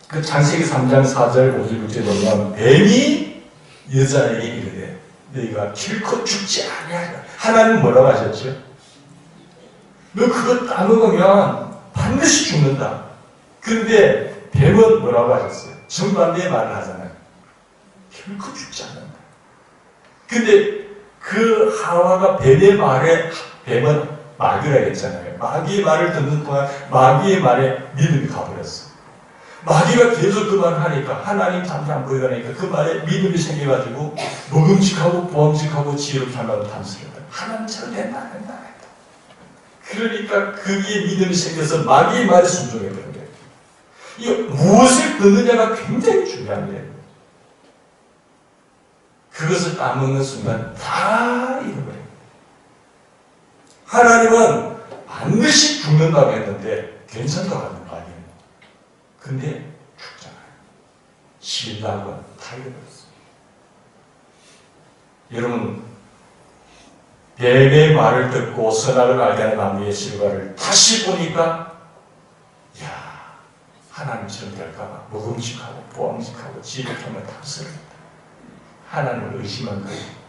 그 창세기 3장 4절 5절 6절에 보면 뱀이 여자에게 이르되 너희가 길코 죽지 아니하리라. 하나님 뭐라고 하셨죠? 너 그거 따먹으면 반드시 죽는다. 그런데 뱀은 뭐라고 하셨어요? 정반대의 말을 하잖아요. 결코 죽지 않는다. 근데 그 하와가 뱀의 말에 뱀은 마귀라고 했잖아요. 마귀의 말을 듣는 동안 마귀의 말에 믿음이 가버렸어. 마귀가 계속 그 말을 하니까 하나님 잠시 안 보이니까 그 말에 믿음이 생겨가지고 먹음직하고 보험직하고 지혜롭게 하려고 탐스럽다. 하나님처럼 된다 안 된다. 그러니까 거기에 믿음이 생겨서 마귀의 말에 순종해버린 거예요. 이 무엇을 듣느냐가 굉장히 중요한 거예요. 그것을 따먹는 순간 다 잃어버려요. 하나님은 반드시 죽는다고 했는데 괜찮다고 하는 거 아니에요. 근데 죽잖아요. 신랑은 다 잃어버렸어요. 여러분, 뱀의 말을 듣고 선악을 알게 하는 나무의 실과를 다시 보니까 야, 하나님처럼 될까봐 먹음직하고 보암직하고 지혜롭게만 탐스럽다. 하나님을 의심한 거예요.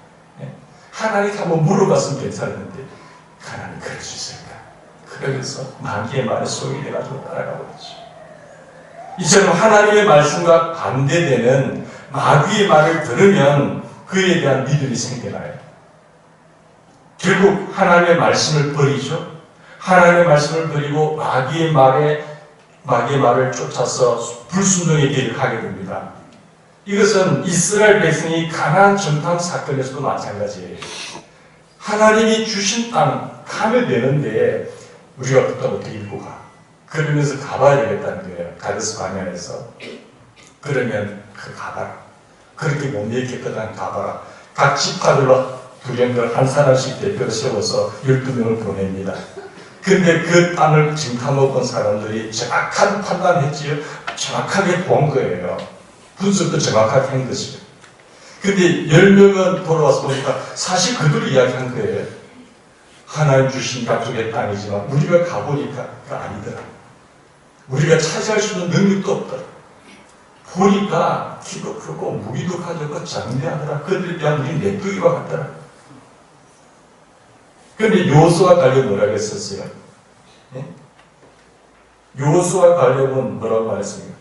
하나님 한번 물어봤으면 괜찮은데 하나님 그럴 수 있을까? 그러면서 마귀의 말에 속이 돼가지고 따라가고 있죠. 이처럼 하나님의 말씀과 반대되는 마귀의 말을 들으면 그에 대한 믿음이 생겨나요. 결국 하나님의 말씀을 버리죠. 하나님의 말씀을 버리고 마귀의 말을 쫓아서 불순종의 길을 가게 됩니다. 이것은 이스라엘 백성이 가나안 정탐 사건에서도 마찬가지예요. 하나님이 주신 땅 가면 되는데 우리가 그때부터 읽고 가. 그러면서 가봐야 되겠다는 거예요. 가데스 바네아에서. 그러면 가봐라. 그렇게 못 믿겠거든 가봐라. 각 지파들로 두령들 한 사람씩 대표로 세워서 12명을 보냅니다. 근데 그 땅을 정탐해본 사람들이 정확한 판단했지요. 정확하게 본 거예요. 분석도 정확하게 한 것이죠. 근데 10명은 돌아와서 보니까 사실 그들이 이야기한 거예요. 하나님 주신 약속의 땅이지만 우리가 가보니까 아니더라. 우리가 차지할 수 있는 능력도 없더라. 보니까 키도 크고 무기도 가졌고 장대하더라. 그들에 대한 우리 내뚜기와 같더라. 그런데 여호수아 갈렙은 뭐라고 했었어요? 네? 여호수아 갈렙은 뭐라고 말했습니까?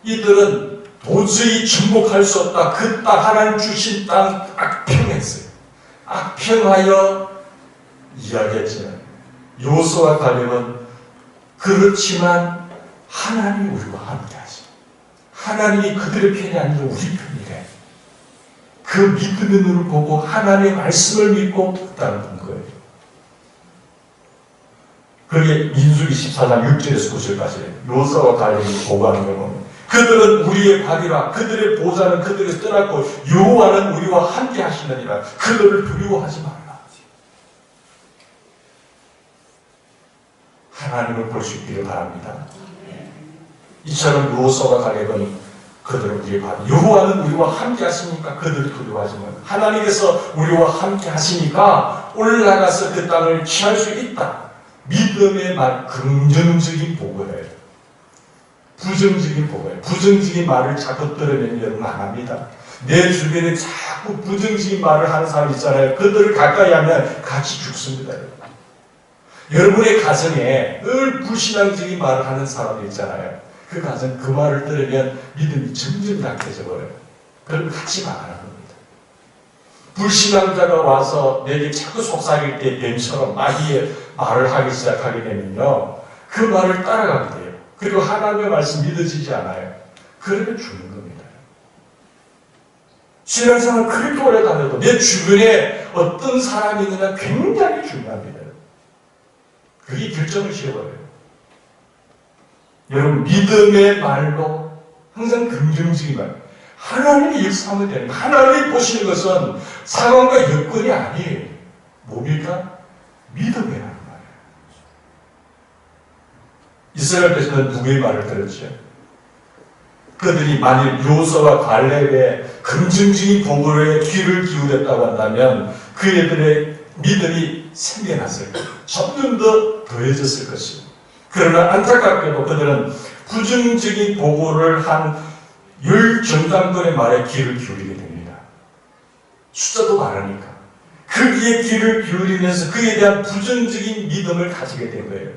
이들은 도저히 정복할 수 없다. 그 땅 하나님 주신 땅 악평했어요. 악평하여 이야기했지만 여호수아 갈렙은 그렇지만 하나님이 우리와 함께하시. 하나님이 그들의 편이 아니라 우리 편이래. 그 믿음의 눈을 보고 하나님의 말씀을 믿고 그 땅을 본 거예요. 그게 민수기 14장 6절에서 9절까지 여호수아와 갈렙이 보고하는 걸 보면 그들은 우리의 밥이라 그들의 보좌는 그들에서 떠났고 여호와는 우리와 함께 하시느니라. 그들을 두려워하지 말라. 하나님을 볼 수 있기를 바랍니다. 이처럼 여호수아와 갈렙은 그들은 우리의 밥. 여호와는 우리와 함께 하시니까 그들을 두려워하지 말고 하나님께서 우리와 함께 하시니까 올라가서 그 땅을 취할 수 있다. 믿음의 말, 긍정적인 보고예요. 부정적인 보고예요. 부정적인 말을 자꾸 들으면 여러분 망합니다. 내 주변에 자꾸 부정적인 말을 하는 사람 있잖아요. 그들을 가까이 하면 같이 죽습니다. 여러분의 가정에 늘 불신앙적인 말을 하는 사람이 있잖아요. 그 가정 그 말을 들으면 믿음이 점점 약해져 버려요. 그럼 같이 망하는 겁니다. 불신앙자가 와서 내게 자꾸 속삭일 때 뱀처럼 마귀의 말을 하기 시작하게 되면요. 그 말을 따라가게 돼요. 그리고 하나님의 말씀 믿어지지 않아요. 그러면 죽는 겁니다. 신앙생활 그렇게 오래 다녀도 내 주변에 어떤 사람이 있느냐 굉장히 중요합니다. 그게 결정을 지어버려요. 여러분 믿음의 말로 항상 긍정적인 말. 하나님이 역사하면 되는 거예요. 하나님이 보시는 것은 상황과 여건이 아니에요. 뭡니까? 믿음이라는 말이에요. 이스라엘 백성은 누구의 말을 들었죠? 그들이 만일 요소와 갈렙의 긍정적인 보고에 귀를 기울였다고 한다면 그들의 믿음이 생겨났을 거예요. 점점 더 더해졌을 것입니다. 그러나 안타깝게도 그들은 부정적인 보고를 한 10정당권의 말에 귀를 기울이게 됩니다. 숫자도 많으니까. 거기에 귀를 기울이면서 그에 대한 부정적인 믿음을 가지게 된 거예요.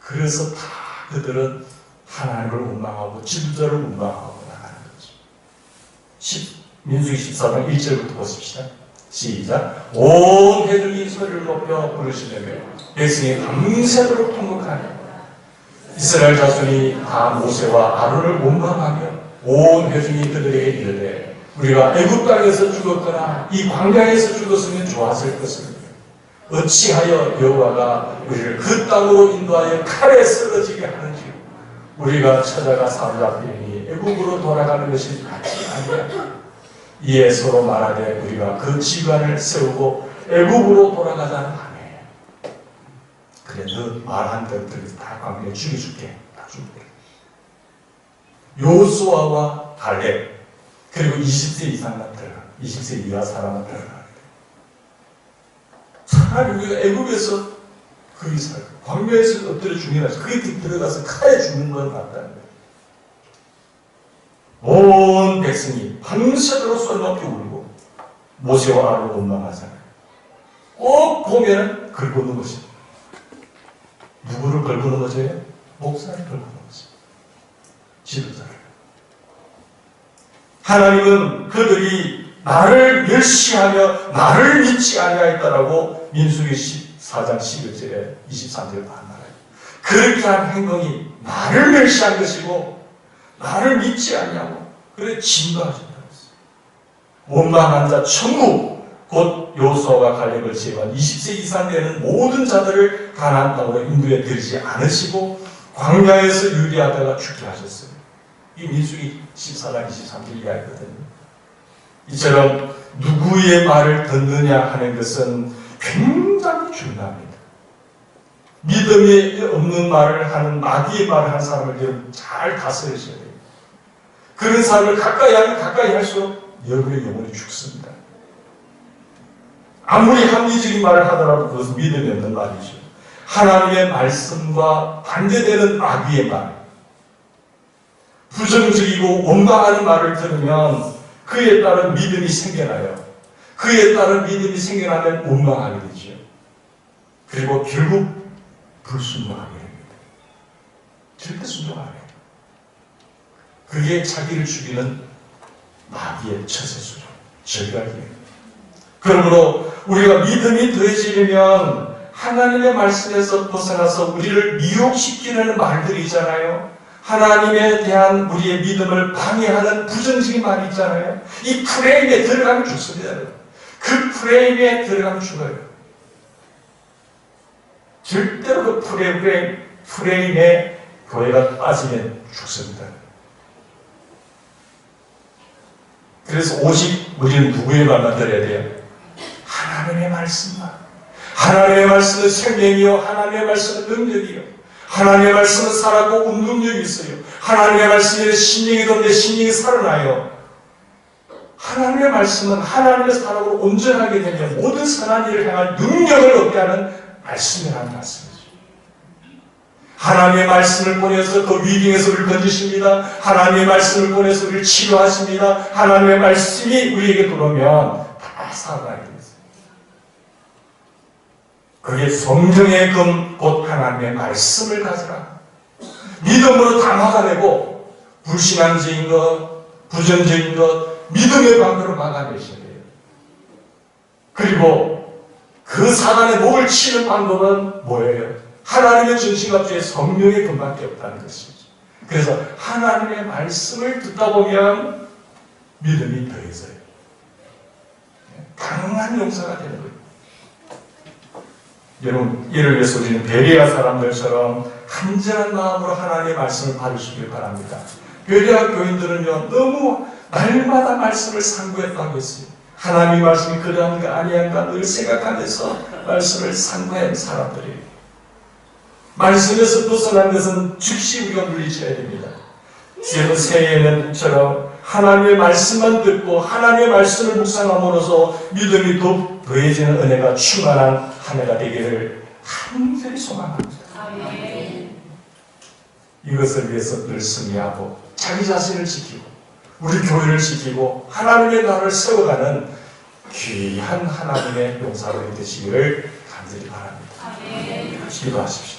그래서 다 그들은 하나님을 원망하고 지도자를 원망하고 나가는 거죠. 민수기 14장 1절부터 보십시다. 시작. 온 회중이 소리를 높여 부르시려며 백성이 밤새도록 통곡하며 이스라엘 자손이 다 모세와 아론을 원망하며 온 회중이 그들에게 이르되 우리가 애굽 땅에서 죽었거나 이 광야에서 죽었으면 좋았을 것입니다. 어찌하여 여호와가 우리를 그 땅으로 인도하여 칼에 쓰러지게 하는지 우리가 찾아가 사로잡히니 애굽으로 돌아가는 것이 낫지 아니하냐. 이에 서로 말하되 우리가 그 지관을 세우고 애굽으로 돌아가자는 하네. 그래 너 말한 것들 다 광야에 죽여줄게. 다 죽여줄게. 요수아와 갈렙 그리고 20세 이상만 들어가. 20세 이하 사람만 들어가. 차라리 우리가 애굽에서 거기 살고 광야에서 엎드려 죽이나서 거기 들어가서 칼에 죽는 건 낫다는 거예요. 온 백성이 밤새도록 손 높이 울고 모세와 아론을 원망하잖아요. 꼭 보면 걸고 넘어져요. 누구를 걸고 넘어져요? 목사를 걸고 넘어져요. 지도자를. 하나님은 그들이 나를 멸시하며 나를 믿지 아니하였다라고 민수기 14장 11절에 23절에 말해요. 그렇게 한 행동이 나를 멸시한 것이고 나를 믿지 않냐고 그래 진노하신다고 했어요. 원망한 자 전부 곧 요수아와 갈렙을 제외한 20세 이상 되는 모든 자들을 가나안 땅으로 인도해 들이지 않으시고 광야에서 유리하다가 죽게 하셨어요. 이 민수기 14장 23절 이야기거든요. 이처럼 누구의 말을 듣느냐 하는 것은 굉장히 중요합니다. 믿음이 없는 말을 하는 마귀의 말을 하는 사람을 여러분 잘 다스리셔야 돼요. 그런 사람을 가까이 하면 가까이 할수록 여러분의 영혼이 죽습니다. 아무리 합리적인 말을 하더라도 그것은 믿음이 없는 말이죠. 하나님의 말씀과 반대되는 마귀의 말, 부정적이고 원망하는 말을 들으면 그에 따른 믿음이 생겨나요. 그에 따른 믿음이 생겨나면 원망하게 되죠. 그리고 결국 불순종하게 됩니다. 절대 순종 안 해요. 그게 자기를 죽이는 마귀의 처세수죠. 절각이에요. 그러므로 우리가 믿음이 더해지려면 하나님의 말씀에서 벗어나서 우리를 미혹시키는 말들이 있잖아요. 하나님에 대한 우리의 믿음을 방해하는 부정적인 말이 있잖아요. 이 프레임에 들어가면 죽습니다. 그 프레임에 들어가면 죽어요. 절대로 그 프레임에 교회가 빠지면 죽습니다. 그래서 오직 우리는 누구의 말만 들어야 돼요? 하나님의 말씀만. 하나님의 말씀은 생명이요 하나님의 말씀은 능력이요 하나님의 말씀은 살았고 운동력이 있어요. 하나님의 말씀에 심령이 던데 심령이 살아나요. 하나님의 말씀은 하나님의 사랑으로 온전하게 되면 모든 선한 일을 향한 능력을 얻게 하는 말씀이라는 말씀이죠. 하나님의 말씀을 보내서 그 위기에서 우리를 건지십니다. 하나님의 말씀을 보내서 우리를 치료하십니다. 하나님의 말씀이 우리에게 들어오면 다 살아나게 됩니다. 그게 성경의 금, 곧 하나님의 말씀을 가져라. 믿음으로 다 막아내고 불신앙적인 것, 부정적인 것, 믿음의 방법으로 막아내셔야 돼요. 그리고 그 사단의 목을 치는 방법은 뭐예요? 하나님의 전신갑주에 성령의 금밖에 없다는 것이죠. 그래서 하나님의 말씀을 듣다 보면 믿음이 더해져요. 강한 용사가 되는 거예요. 여러분, 이를 위해서 우리는 베레아 사람들처럼 간절한 마음으로 하나님의 말씀을 받으시길 바랍니다. 베레아 교인들은요, 너무 날마다 말씀을 상고했다고 했어요. 하나님의 말씀이 그러한가 아니한가 늘 생각하면서 말씀을 상고한 사람들이에요. 말씀에서 벗어난 것은 즉시 우리가 물리쳐야 됩니다. 여러분, 새해에는처럼 하나님의 말씀만 듣고 하나님의 말씀을 묵상함으로써 믿음이 더욱 더해지는 은혜가 충만한 한 해가 되기를 간절히 소망합니다. 이것을 위해서 늘 승리하고 자기 자신을 지키고 우리 교회를 지키고 하나님의 나라를 세워가는 귀한 하나님의 용사로 되시기를 간절히 바랍니다. 기도하십시오.